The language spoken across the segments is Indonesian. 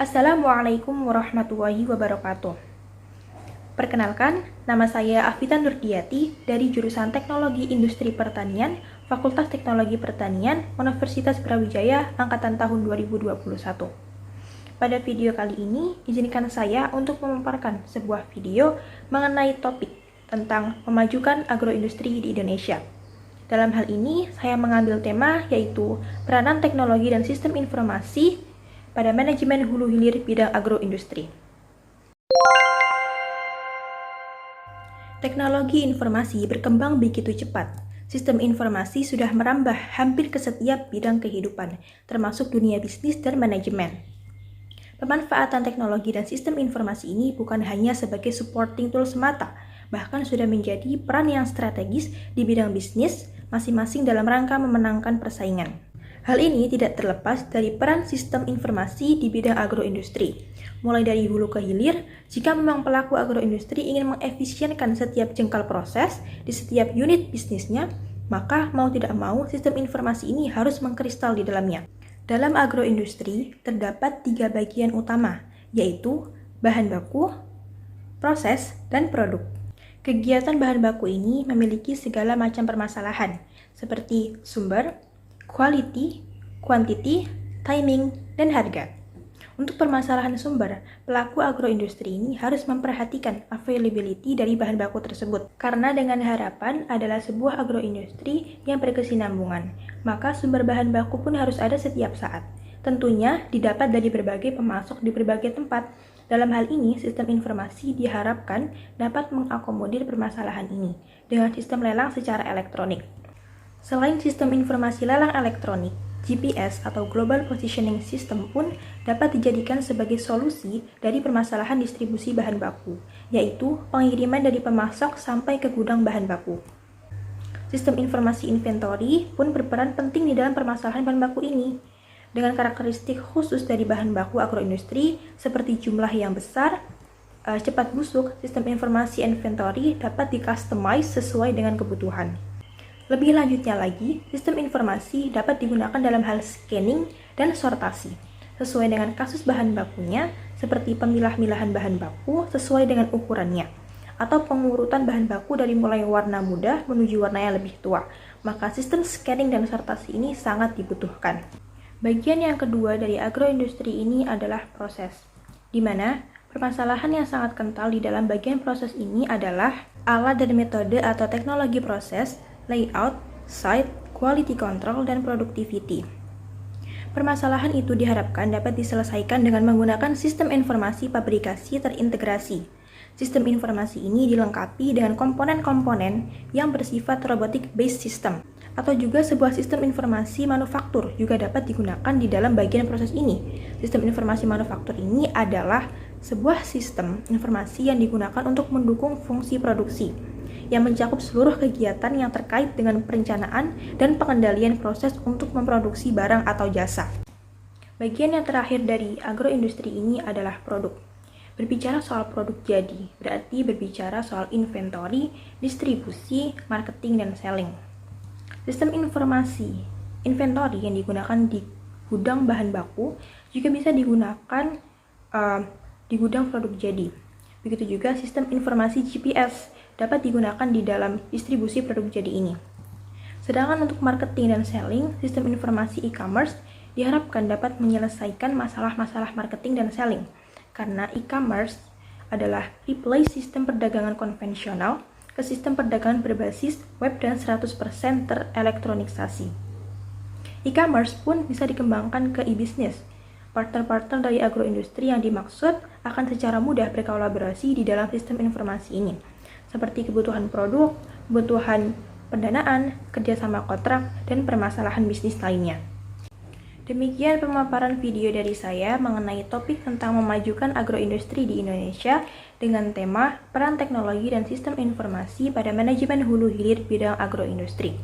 Assalamualaikum warahmatullahi wabarakatuh. Perkenalkan, nama saya Afita Nurdiati dari jurusan Teknologi Industri Pertanian, Fakultas Teknologi Pertanian, Universitas Brawijaya, angkatan tahun 2021. Pada video kali ini, izinkan saya untuk memaparkan sebuah video mengenai topik tentang memajukan agroindustri di Indonesia. Dalam hal ini, saya mengambil tema yaitu peranan teknologi dan sistem informasi pada manajemen hulu hilir bidang agroindustri. Teknologi informasi berkembang begitu cepat. Sistem informasi sudah merambah hampir ke setiap bidang kehidupan, termasuk dunia bisnis dan manajemen. Pemanfaatan teknologi dan sistem informasi ini bukan hanya sebagai supporting tool semata, bahkan sudah menjadi peran yang strategis di bidang bisnis masing-masing dalam rangka memenangkan persaingan. Hal ini tidak terlepas dari peran sistem informasi di bidang agroindustri. Mulai dari hulu ke hilir, jika memang pelaku agroindustri ingin mengefisienkan setiap jengkal proses di setiap unit bisnisnya, maka mau tidak mau sistem informasi ini harus mengkristal di dalamnya. Dalam agroindustri terdapat 3 bagian utama, yaitu bahan baku, proses, dan produk. Kegiatan bahan baku ini memiliki segala macam permasalahan, seperti sumber, quality, quantity, timing, dan harga. Untuk permasalahan sumber, pelaku agroindustri ini harus memperhatikan availability dari bahan baku tersebut. Karena dengan harapan adalah sebuah agroindustri yang berkesinambungan, maka sumber bahan baku pun harus ada setiap saat. Tentunya didapat dari berbagai pemasok di berbagai tempat. Dalam hal ini, sistem informasi diharapkan dapat mengakomodir permasalahan ini dengan sistem lelang secara elektronik. Selain sistem informasi lelang elektronik, GPS atau Global Positioning System pun dapat dijadikan sebagai solusi dari permasalahan distribusi bahan baku, yaitu pengiriman dari pemasok sampai ke gudang bahan baku. Sistem informasi inventory pun berperan penting di dalam permasalahan bahan baku ini. Dengan karakteristik khusus dari bahan baku agroindustri seperti jumlah yang besar, cepat busuk, sistem informasi inventory dapat di-customize sesuai dengan kebutuhan. Lebih lanjutnya lagi, sistem informasi dapat digunakan dalam hal scanning dan sortasi, sesuai dengan kasus bahan bakunya, seperti pemilah-milahan bahan baku sesuai dengan ukurannya, atau pengurutan bahan baku dari mulai warna muda menuju warna yang lebih tua. Maka sistem scanning dan sortasi ini sangat dibutuhkan. Bagian yang kedua dari agroindustri ini adalah proses, di mana permasalahan yang sangat kental di dalam bagian proses ini adalah alat dan metode atau teknologi proses, layout, site, quality control, dan productivity. Permasalahan itu diharapkan dapat diselesaikan dengan menggunakan sistem informasi pabrikasi terintegrasi. Sistem informasi ini dilengkapi dengan komponen-komponen yang bersifat robotic-based system, atau juga sebuah sistem informasi manufaktur juga dapat digunakan di dalam bagian proses ini. Sistem informasi manufaktur ini adalah sebuah sistem informasi yang digunakan untuk mendukung fungsi produksi, yang mencakup seluruh kegiatan yang terkait dengan perencanaan dan pengendalian proses untuk memproduksi barang atau jasa. Bagian yang terakhir dari agroindustri ini adalah produk. Berbicara soal produk jadi, berarti berbicara soal inventory, distribusi, marketing, dan selling. Sistem informasi inventory yang digunakan di gudang bahan baku juga bisa digunakan di gudang produk jadi. Begitu juga sistem informasi GPS dapat digunakan di dalam distribusi produk jadi ini. Sedangkan untuk marketing dan selling, sistem informasi e-commerce diharapkan dapat menyelesaikan masalah-masalah marketing dan selling, karena e-commerce adalah replace sistem perdagangan konvensional ke sistem perdagangan berbasis web dan 100% terelektronisasi. E-commerce pun bisa dikembangkan ke e-business. Partner-partner dari agroindustri yang dimaksud akan secara mudah berkolaborasi di dalam sistem informasi ini, seperti kebutuhan produk, kebutuhan pendanaan, kerjasama kontrak, dan permasalahan bisnis lainnya. Demikian pemaparan video dari saya mengenai topik tentang memajukan agroindustri di Indonesia dengan tema peran teknologi dan sistem informasi pada manajemen hulu hilir bidang agroindustri.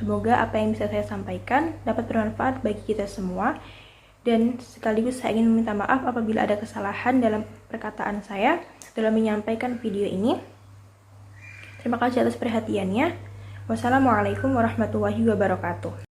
Semoga apa yang bisa saya sampaikan dapat bermanfaat bagi kita semua, dan sekaligus saya ingin meminta maaf apabila ada kesalahan dalam perkataan saya dalam menyampaikan video ini. Terima kasih atas perhatiannya. Wassalamualaikum warahmatullahi wabarakatuh.